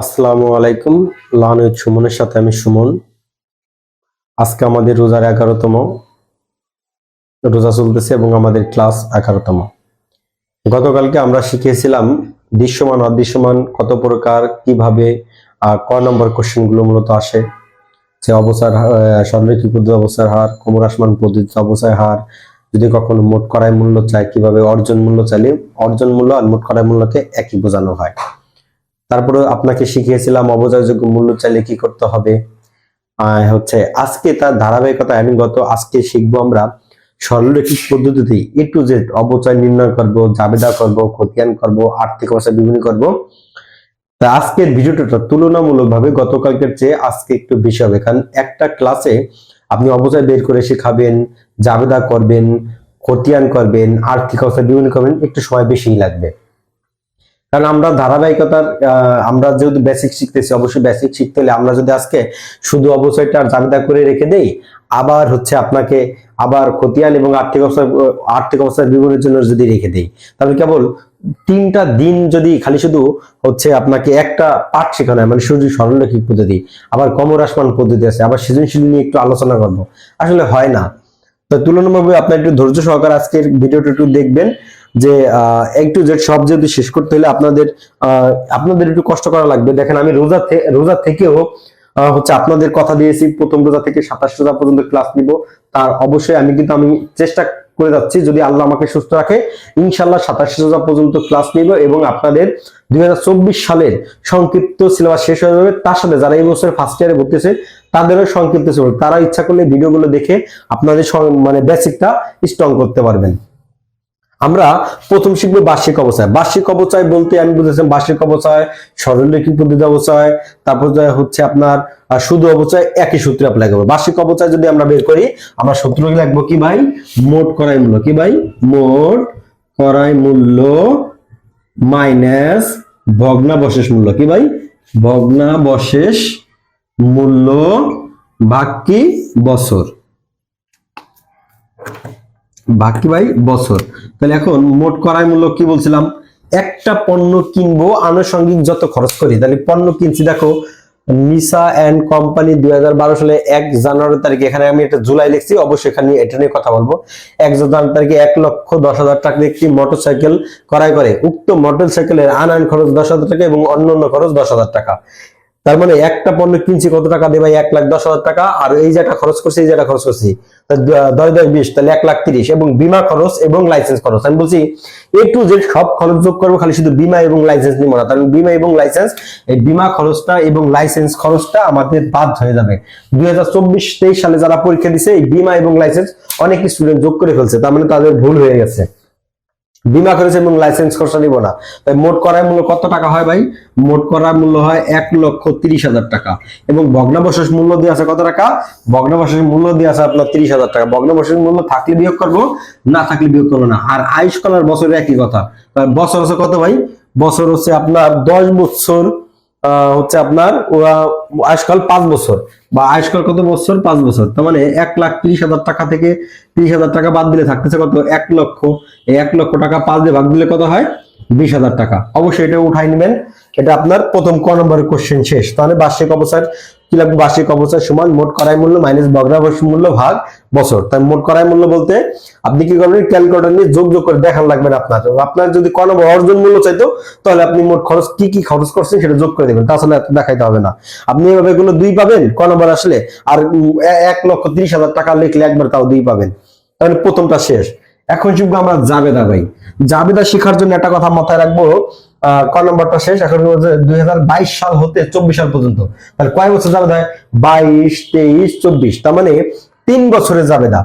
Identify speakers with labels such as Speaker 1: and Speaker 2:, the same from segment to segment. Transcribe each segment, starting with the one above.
Speaker 1: আসসালামু আলাইকুম। Learn with সুমনের সাথে আমি সুমন। আজকে আমাদের রোজার 11তম রোজা চলতেছে এবং আমাদের ক্লাস 11তম। গতকালকে আমরা শিখিয়েছিলাম দৃশ্যমান অদৃশ্যমান কত প্রকার, কিভাবে ক নম্বর কোশ্চেনগুলো মূলত আসে, যে অবস্থার সরলরৈখিক পদ্ধতি অবস্থার হার, কোমর আসমান পদ্ধতিতে অবস্থায় হার, যদি কখনো মোট করাই মূল্য চায় কিভাবে অর্জন মূল্য চাইলে অর্জন মূল্য আর মোট করাই মূল্যকে একই বোঝানো হয়। তারপরে আপনাকে শিখিয়েছিলাম অবচয়যোগ্য মূল্য চাইলে কি করতে হবে। আজকে তার ধারাবাহিকতা আমি আজকে শিখবো আমরা সরলরৈখিক পদ্ধতিতে এ টু জেড অবচয় নির্ণয় করব, জাবেদা করব, খতিয়ান করব, আর্থিক অবস্থা বিভিন্ন করব। তা আজকের ভিডিওটা তুলনামূলকভাবে গতকালকের চেয়ে আজকে একটু বেশি হবে, কারণ একটা ক্লাসে আপনি অবচয় বের করে শেখাবেন, জাবেদা করবেন, খতিয়ান করবেন, আর্থিক অবস্থা বিভিন্ন করবেন, একটু সময় বেশিই লাগবে। কারণ আমরা ধারাবাহিকতার আমরা যেহেতু বেসিক শিখতেছি, অবশ্যই বেসিক শিখতে হলে আমরা যদি আজকে শুধু অবচয়টা জাবেদা করে রেখে দেই, আবার আপনাকে আবার খতিয়ান এবং আর্থিক অবস্থার বিবরণের জন্য যদি রেখে দেই, তাহলে কেবল 3টা দিন যদি খালি শুধু আপনাকে একটা পাঠ শেখানো হয়, মানে শুধু সরলরৈখিক পদ্ধতি, আবার কোমর আসমান পদ্ধতি আছে, আবার সৃজনশীল নিয়ে একটু আলোচনা করবো, আসলে হয় না। তো তুলনামূলকভাবে আপনার একটু ধৈর্য সহকারে আজকের ভিডিওটা একটু দেখবেন, যে একটু যে সব যেহেতু শেষ করতে হলে আপনাদের একটু কষ্ট করা লাগবে। দেখেন, আমি রোজা থেকেও আপনাদের কথা দিয়েছি প্রথম রোজা থেকে 27 রোজা পর্যন্ত ক্লাস নিব। তার অবশ্যই আমি চেষ্টা করে যাচ্ছি, যদি আল্লাহ আমাকে সুস্থ রাখে, ইনশাল্লাহ 27 রোজা পর্যন্ত ক্লাস নিব এবং আপনাদের 2024 সালের সংক্ষিপ্ত সিলেবাস শেষ হয়ে যাবে। তার সাথে যারা এই বছর ফার্স্ট ইয়ারে ভর্তিছে তাদেরও সংক্ষিপ্ত সিলেবাস, তারা ইচ্ছা করলে ভিডিওগুলো দেখে আপনাদের মানে বেসিকটা স্ট্রং করতে পারবেন। আমরা প্রথম শিখবো বার্ষিক অবচয়। বার্ষিক অবচয় বলতে আমি বুঝেছিলাম বার্ষিক অবচয়, সরলরৈখিক পদ্ধতি অবচয়, তারপর আপনার শুধু অবচয়, একই সূত্রে অ্যাপ্লাই করবো। বার্ষিক অবচয় যদি আমরা বের করি, আমরা সূত্র লিখবো কি ভাই? মোট করাই মূল্য। কি ভাই? মোট করাই মূল্য মাইনাস ভগ্নাবশেষ মূল্য। কি ভাই? ভগ্নাবশেষ মূল্য ভাগ কি বছর, বাকি ভাই বছর। তাহলে এখন মোট করাই মূল্য কি বলছিলাম? একটা পণ্য কিনবো, আনুষঙ্গিক যত খরচ করি, তাহলে পণ্য কিনছি, দেখো নিসা এন্ড কোম্পানি 2012 সালে 1 জানুয়ারি তারিখে, এখানে আমি একটা জুলাই লিখছি, অবশ্যই এখানে এটা নিয়ে কথা বলবো। 1 জানুয়ারি তারিখে 1,10,000 টাকা একটি মোটরসাইকেল ক্রয় করে। উক্ত মোটরসাইকেলের আনয়ন খরচ 10,000 টাকা এবং অন্যান্য খরচ 10,000 টাকা। তার মানে একটা পণ্য কিনছি কত টাকা দিয়ে ভাই? 1,10,000 টাকা। আর এই যেটা খরচ করছি, এই যেটা খরচ করছি 10,10,20, তাহলে 1,30,000 এবং বীমা খরচ এবং লাইসেন্স খরচ। আমি বলছি এ টু জেড সব খরচ যোগ করবো, খালি শুধু বীমা এবং লাইসেন্স নিব না। তাহলে বীমা এবং লাইসেন্স, এই বীমা খরচটা এবং লাইসেন্স খরচটা আমাদের বাদ হয়ে যাবে। 2024-23 সালে যারা পরীক্ষা দিছে, এই বীমা এবং লাইসেন্স অনেক স্টুডেন্ট যোগ করে ফেলছে, তার মানে তাদের ভুল হয়ে গেছে। বীমা খরচ এবং লাইসেন্স খরচা নিব না। তাই মোট করাই মূল্য কত টাকা হয় ভাই? মোট করার মূল্য হয় 1,30,000 টাকা এবং ভগ্নাবশেষ মূল্য দিয়ে আছে কত টাকা? ভগ্নাবশেষ মূল্য দিয়ে আছে আপনার 30,000 টাকা। ভগ্নাবশেষ মূল্য থাকলে বিয়োগ করবো, না থাকলে বিয়োগ করবো না। আর আয়ুষ্কাল আর বছরের একই কথা। বছর হচ্ছে কত ভাই? বছর হচ্ছে আপনার 10 বছর, আপনার আয়ুষ্কাল 5 বছর, বা আয়ুষ্কাল কত বছর? 5 বছর। তার মানে 1,30,000 টাকা থেকে 30,000 টাকা বাদ দিলে থাকতেছে কত? 1 লক্ষ। এই 1 লক্ষ টাকা 5 দিয়ে ভাগ দিলে কত হয়? 20,000 টাকা। অবশ্যই এটা উঠাই নেবেন। এটা আপনার প্রথম ক নম্বরের কোশ্চেন শেষ। তাহলে বার্ষিক অবচয় কি লাগবে? বার্ষিক অবচয় সমান মোট করাই মূল্য মাইনাস ভগ্নাবশেষ মূল্য ভাগ বছর। তাই মোট করাই মূল্য বলতে আপনি কি করবেন? ক্যালকুলেটর নিয়ে যোগ করে দেখান লাগবে না আপনার। আপনার যদি ক নম্বর অর্জন মূল্য চাইতো, তাহলে আপনি মোট খরচ কি কি খরচ করছেন সেটা যোগ করে দেবেন, তাহলে এত দেখাইতে হবে না। আপনি এভাবে এগুলো 2 পাবেন ক নম্বর আসলে, আর 1,30,000 টাকা লিখলে একবার তাও 2 পাবেন। তাহলে প্রথমটা শেষ। এখন শিখবো আমরা জাবেদা ভাই। জাবেদা শেখার জন্য একটা কথা মাথায় রাখবো, ক নম্বরটা শেষ। এখন 2022 সাল হতে 24 সাল পর্যন্ত, তাহলে কয় বছর জাবেদা হয়? 22, 23, 24, তার মানে 3 বছরের জাবেদা।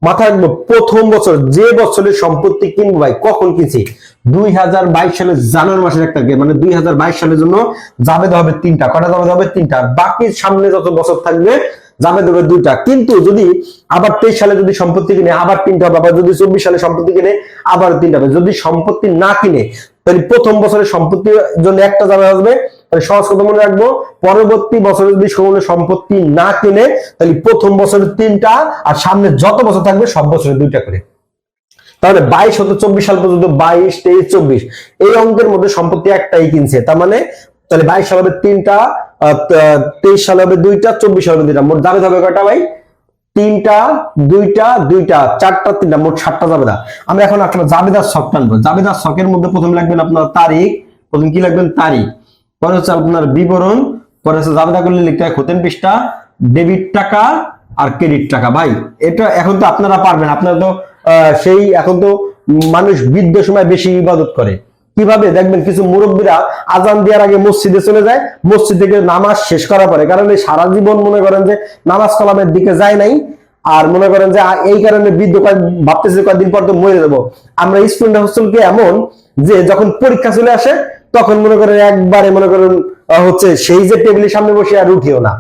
Speaker 1: মাথায় রাখবো প্রথম বছর, যে বছরে সম্পত্তি কিনবো ভাই, কখন কিনছি? 2022 সালের জানুয়ারি মাসের 1 তারিখে, মানে 2022 সালের জন্য জাবেদা হবে 3টা। কয়টা জাবেদা হবে? 3টা। বাকি সামনে যত বছর থাকবে জাবেদা হবে 2টা। কিন্তু যদি আবার 23 সালে যদি সম্পত্তি কিনে, আবার 3টা হবে। আবার যদি 24 সালে সম্পত্তি কিনে, আবার 3টা হবে। যদি সম্পত্তি না কিনে, তাহলে প্রথম বছরের সম্পত্তির জন্য একটা জাবেদা আসবে। তাহলে সহজ কথা মনে রাখবো, পরবর্তী বছরে যদি কোনো সম্পত্তি না কিনে, তাহলে প্রথম বছরে 3টা, আর সামনে যত বছর থাকবে সব বছরে 2টা করে। তাহলে 22 হতে 24 সাল পর্যন্ত 22, 23, 24 এই অঙ্কের মধ্যে সম্পত্তি একটাই কিনছে। তার মানে তাহলে 22 সাল হবে 3টা, 23 সাল হবে 2টা, 24 সাল হবে 2টা, মোট জাবেদা হবে কয়টা ভাই? 3টা, 2টা, 2টা, 4টা, 3টা, মোট 7টা জাবেদা। আমরা এখন একটা জাবেদার ছক টানবো। জাবেদার ছকের মধ্যে প্রথমে লিখবেন আপনার তারিখ, প্রথম কি লিখবেন? তারিখ, পরে হচ্ছে আপনার বিবরণ, পরে হচ্ছে জাবেদা করলে লিখতে হয় খতিয়ান পৃষ্ঠা, ডেবিট টাকা আর ক্রেডিট টাকা। ভাই এটা এখন তো আপনারা পারবেন, আপনারা তো সেই এখন তো মানুষ বৃদ্ধ সময় বেশি ইবাদত করে। কিভাবে দেখবেন, কিছু মুরব্বীরা আজান দেওয়ার আগে মসজিদে চলে যায়, মসজিদ থেকে নামাজ শেষ করার পরে, কারণ এই সারা জীবন মনে করেন যে নামাজ কালামের দিকে যায় নাই, আর মনে করেন যে এই কারণে বৃদ্ধ ভাবতেছে কয়েকদিন পর তো মরে যাবো। আমরা স্টুডেন্ট হোস্টেলকে এমন যে যখন পরীক্ষা চলে আসে তখন মনে করেন একবারে মনে করেন হচ্ছে সেই যে টেবিলের সামনে বসে আর উঠিও না।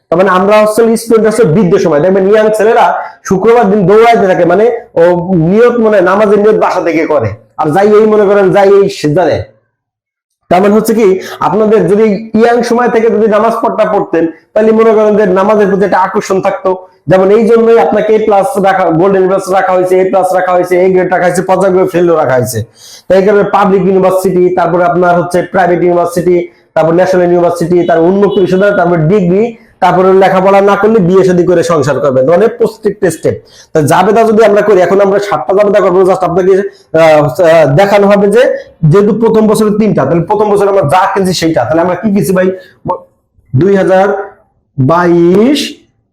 Speaker 1: তার মানে আমরা হোস্টেল স্টুডেন্ট হচ্ছে বৃদ্ধ সময় দেখবেন ইয়াং ছেলেরা শুক্রবার দিন দৌড়াইতে থাকে, মানে ও নিয়ত মনে নামাজের নিয়ত বাসা থেকে করে, আর যাই এই মনে করেন যাই এই সিদ্ধানে। তার মানে হচ্ছে কি, আপনাদের যদি ইয়াং সময় থেকে যদি নামাজ পড়তেন তাহলে মনে করেন যে নামাজের প্রতি একটা আকর্ষণ থাকতো। যেমন এই জন্যই আপনাকে এ প্লাস রাখা, গোল্ডেন প্লাস রাখা হয়েছে, এ প্লাস রাখা হয়েছে, এ গ্রেড রাখা হয়েছে, পর্যায়ক্রমে ফেলও রাখা হয়েছে। তাই কারণে পাবলিক ইউনিভার্সিটি, তারপরে আপনার হচ্ছে প্রাইভেট ইউনিভার্সিটি, তারপর ন্যাশনাল ইউনিভার্সিটি, তার উন্মুক্ত বিশ্ববিদ্যালয়, তারপর ডিগ্রি, তারপরে লেখাপড়া না করলে বিয়ে শাদী করে সংসার করবেন, মানে প্রত্যেকটা স্টেপ। তা জাবেদা যদি আমরা করি, এখন আমরা 7টা জাবেদা করবো, জাস্ট আপনাকে দেখানো হবে যে যেহেতু প্রথম বছরে 3টা, তাহলে প্রথম বছর আমরা যা কিনছি সেইটা। তাহলে আমরা কি কিনছি ভাই? 2022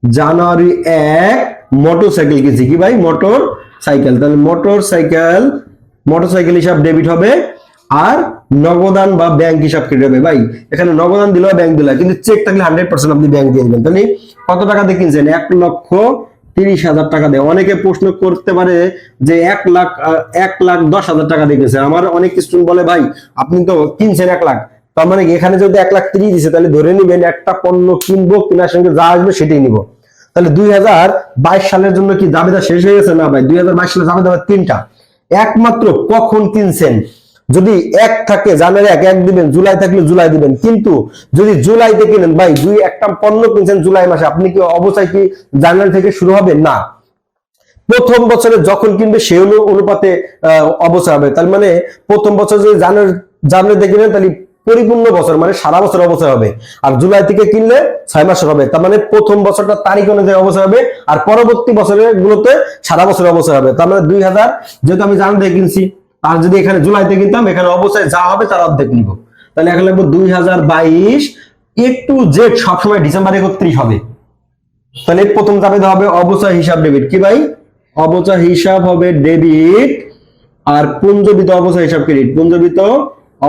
Speaker 1: জানুয়ারি 1 মোটরসাইকেল কিনছি। কি ভাই? Motor cycle. তাহলে মোটরসাইকেল হিসাব ডেবিট হবে, আর নগদান বা ব্যাংক হিসাব ক্রেডিট হবে। ভাই এখানে নগদান দিল, ব্যাংক দিল, কিন্তু চেক থাকলে 100% আপনি ব্যাংক দিয়ে দিবেন। তাহলে কত টাকা দিয়ে কিনছেন? 1,30,000 টাকা দিয়ে। অনেকে প্রশ্ন করতে পারে যে 1,10,000 টাকা দিয়ে কিনছেন। আমার অনেক স্টুডেন্ট বলে ভাই আপনি তো কিনছেন 1 লাখ, তার মানে এখানে যদি 1,30,000 দিছে তাহলে ধরে নিবেন একটা পণ্য কিনবো, কেনার সঙ্গে যা আসবে সেটাই নিব। তাহলে 2022 সালের জন্য কি জাবেদা শেষ হয়ে গেছে? না ভাই, 2022 সালে জাবেদা 3টা। একমাত্র কখন কিনছেন, যদি 1 থাকে জানুয়ারি 1 দিবেন, জুলাই থাকলে জুলাই দিবেন। কিন্তু যদি জুলাইতে কিনেন ভাই, একটা পণ্য কিনছেন জুলাই মাসে, আপনি কি অবস্থায় কি জানুয়ারি থেকে শুরু হবে? না, প্রথম বছরে যখন কিনবে সেই অনুপাতে অবস্থা হবে। তার মানে প্রথম বছর যদি জানুয়ারিতে কিনেন তাহলে পরিপূর্ণ বছর, মানে সারা বছর অবস্থা হবে। আর জুলাই থেকে কিনলে 6 মাসের হবে। তার মানে প্রথম বছরটা তারিখ অনুযায়ী অবস্থা হবে, আর পরবর্তী বছরের গুলোতে সারা বছর অবস্থা হবে। তার মানে 2000 যেহেতু আমি জানুয়ারিতে কিনছি, আর যদি এখানে জুলাইতে কিনতাম, এখানে অবস্থায় যা হবে তার অর্ধেক নিব। তাহলে এখানে লিখবো 2022 একটু জেড সবসময় ডিসেম্বর 31 হবে। তাহলে প্রথম জাবেদা হবে অবচয় হিসাব ডেবিট। কি ভাই? অবচয় হিসাব হবে ডেবিট, আর পুঞ্জবিত অবচয় হিসাব ক্রেডিট। পুঞ্জবিত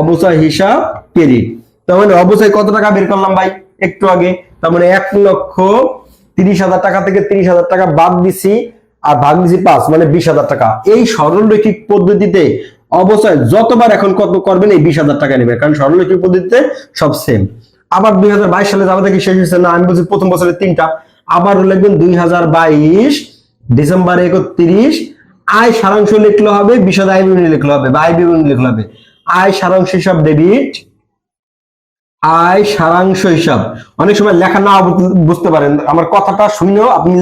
Speaker 1: অবচয় হিসাব ক্রেডিট। তার মানে অবচয় কত টাকা বের করলাম ভাই একটু আগে? তার মানে 1,30,000 টাকা থেকে 30,000 টাকা বাদ দিছি, আর ভাগ দিছি 5, মানে 20,000 টাকা। এই সরলরৈখিক পদ্ধতিতে অবচয় যতবার এখন কত করবেন এই 20,000 টাকা নেবেন, কারণ সরলরৈখিক পদ্ধতিতে সব সেম। আবার 2022 সালে যাবে কি শেষ হয়েছে? না, আমি বলছি প্রথম বছরে 3টা। আবার লিখবেন 2022 ডিসেম্বর 31। আয় সারাংশ লিখলে হবে, বিশদ আয় বিবরণী লিখলে হবে, বা আয় বিবরণী লিখলে হবে। আয় সারাংশ হিসাব ডেবিট, আয় সারাংশ হিসাব। অনেক সময় লেখা না বুঝতে পারেন, আমার কথাটা শুনেও আপনি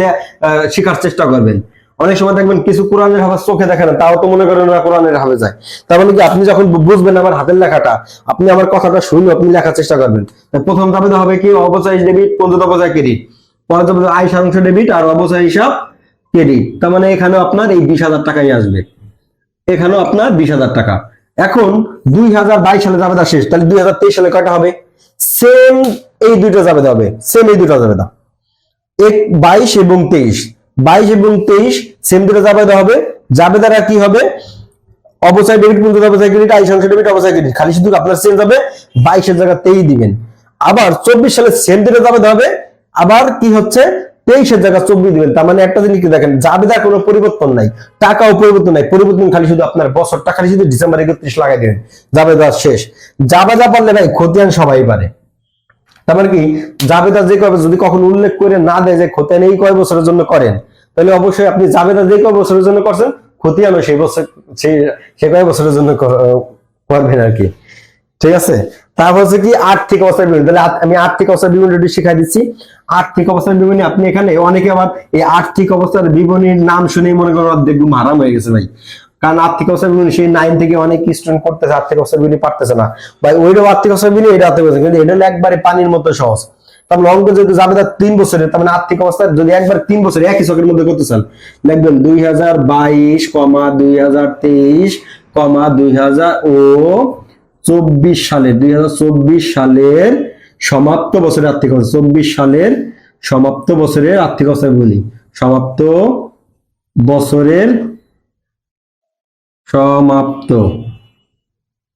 Speaker 1: শেখার চেষ্টা করবেন। অনেক সময় দেখবেন কিছু কোরআনের হাফেজ চোখে দেখে না, তাও তো মনে করেন না কোরআনের হাফেজ যায়। তার মানে কি, আপনি যখন বুঝবেন আমার হাতের লেখাটা, আপনি আমার কথাটা শুনে আপনি লেখার চেষ্টা করবেন। প্রথম জাবেদা হবে কি? অবচয় ডেবিট, পঞ্চম অবচয় ক্রেডিট। পরে যাবে আয় সারাংশ ডেবিট আর অবচয় হিসাব ক্রেডিট। তার মানে এখানে আপনার এই 20,000 টাকাই আসবে, এখানেও আপনার 20,000 টাকা। এখন 2022 সালে জাবেদা শেষ, তাহলে 2023 সালে কয়টা হবে? সেম এই দুইটা জাবেদা হবে, সেম এই দুটো জাবেদা, 22 এবং 23। 22 এবং 23 সেম দুটো জাবেদা হবে। জাবেদারা কি হবে? অবচয় ডেবিট, পুঞ্জ অবচয় ক্রেডিট, আয় সারাংশ ডেবিট, অবচয় ক্রেডিট। খালি শুধু আপনার চেঞ্জ হবে, 22 এর জায়গায় 23 দিবেন। আবার 24 সালে সেম দুটো জাবেদা হবে, আবার কি হচ্ছে 23 এর জায়গায় 24 দিবেন। তার মানে একটা জিনিস কি দেখেন, জাবেদার কোনো পরিবর্তন নাই, টাকাও পরিবর্তন নাই, পরিবর্তন খালি শুধু আপনার বছরটা খালি শুধু ডিসেম্বর 31 লাগাই দিবেন, জাবেদা শেষ। জাবেদা পারলে ভাই খতিয়ান সবাই পারে। তার মানে কি, জাবেদা যে কয় যদি কখন উল্লেখ করে না দেয় যে খতিয়ান এই কয় বছরের জন্য করেন, তাহলে অবশ্যই আপনি জাবেদা যে কয় বছরের জন্য করছেন খতিয়ানও সেই বছর সে কয় বছরের জন্য করবেন আর কি। ঠিক আছে? তারপর হচ্ছে কি আর্থিক অবস্থার বিবরণী। তাহলে আমি আর্থিক অবস্থার বিবরণীটি শিখাই দিচ্ছি। আর্থিক অবস্থার বিবরণী আপনি এখানে অনেকে আবার এই আর্থিক অবস্থার বিবরণীর নাম শুনেই মনে করেন অর্ধেক ঘুম হারাম হয়ে গেছে ভাই। কারণ আর্থিক অবস্থা বিবরণী সেই 9 থেকে অনেক স্টুডেন্ট করতেছে, আর্থিক অবস্থা বিবরণী পারতেছে না ভাই, ওইটাও আর্থিক অবস্থা বিবরণী, এটা আর্থিক অবস্থা, কিন্তু এটা হলো একবারে পানির মতো সহজ। তাহলে অঙ্ক যদি যাবে 3 বছরের, তার মানে আর্থিক অবস্থা যদি একবার 3 বছর একই ছকের মধ্যে করতে চান, লিখবেন 2022, 2023, 2024 সালের 2024 সালের সমাপ্ত বছরের আর্থিক অবস্থা, 24 সালের সমাপ্ত বছরের আর্থিক অবস্থা বলি, সমাপ্ত বছরের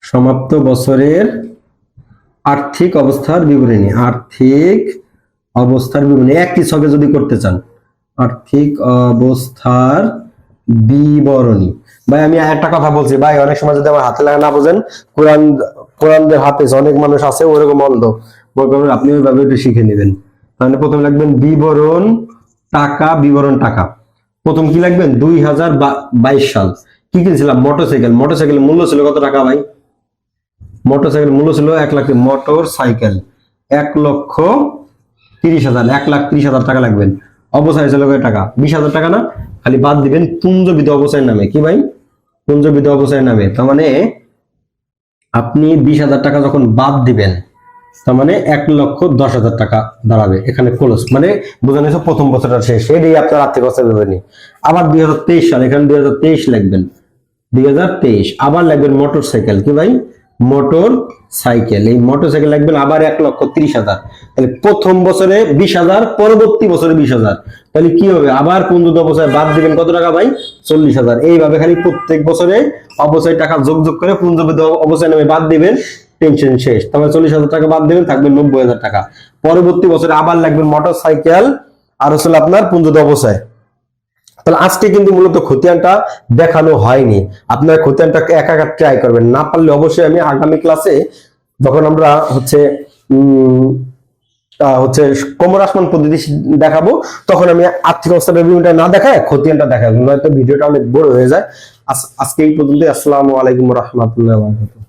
Speaker 1: সমাপ্ত বছরের আর্থিক অবস্থার বিবরণী, আর্থিক অবস্থার বিবরণী একই ছকে যদি করতে চান, আর্থিক অবস্থার বিবরণী। ভাই আমি একটা কথা বলছি ভাই, অনেক সময় যদি আমার হাতে লাগা না বোঝেন, কোরআনদের হাফেজ অনেক মানুষ আছে ওরকম অন্ধ, আপনি ওইভাবে একটু শিখে নেবেন। তাহলে প্রথমে লিখবেন বিবরণ টাকা, বিবরণ টাকা। প্রথম কি লিখবেন 2022 সাল, কি কিনছিলাম? মোটরসাইকেল। মোটরসাইকেলের মূল্য ছিল কত টাকা ভাই? মোটরসাইকেল মূল্য ছিল 1 লাখ। মোটরসাইকেল 1,30,000, 1,30,000 টাকা লাগবেন। অবচয় ছিল কত টাকা? 20,000 টাকা না? খালি বাদ দিবেন পুঞ্জবিদ অবচয়ের নামে। কি ভাই? পুঞ্জবিদ অবচয়ের নামে। তার মানে আপনি 20,000 টাকা যখন বাদ দিবেন, তার মানে 1,10,000 টাকা দাঁড়াবে। এখানে ক্লোজ, মানে বোঝা গেছে প্রথম বছরটা শেষ, এটাই আপনার আর্থিক অবস্থা বিবরণী। আবার 2023 সাল, এখানে 2023 লিখবেন, 2023 আবার লিখবেন মোটরসাইকেল। কি ভাই? Motor cycle. এই মোটরসাইকেল লিখবেন আবার 1,30,000। তাহলে প্রথম বছরে 20,000, পরবর্তী বছরে 20,000। তাহলে কি হবে? আবার পুঞ্জবিদ অবচয় বাদ দিবেন কত টাকা ভাই? 40,000। এইভাবে খালি প্রত্যেক বছরে অবচয় টাকা যোগ করে পুঞ্জবিদ অবচয় নামে বাদ দিবেন, টেনশন শেষ। তাহলে 40,000 টাকা বাদ দিবেন, থাকবে 90,000 টাকা। পরবর্তী বছরে আবার লাগবেন মোটরসাইকেল আর হচ্ছে আপনার পুঞ্জবিদ অবচয়। তাহলে আজকে কিন্তু মূলত খতিয়ানটা দেখানো হয়নি, আপনার খতিয়ানটা একা একা ট্রাই করবেন, না পারলে অবশ্যই আমি আগামী ক্লাসে যখন আমরা হচ্ছে কোমর আসমান পদ্ধতি দেখাবো, তখন আমি আর্থিক অবস্থা বিবরণীটা না দেখায় খতিয়ানটা দেখাবো, নয়তো ভিডিওটা অনেক বড় হয়ে যায়। আজকে এই পর্যন্ত। আসসালামু আলাইকুম ওয়া রাহমাতুল্লাহি ওয়া বারাকাতুহু।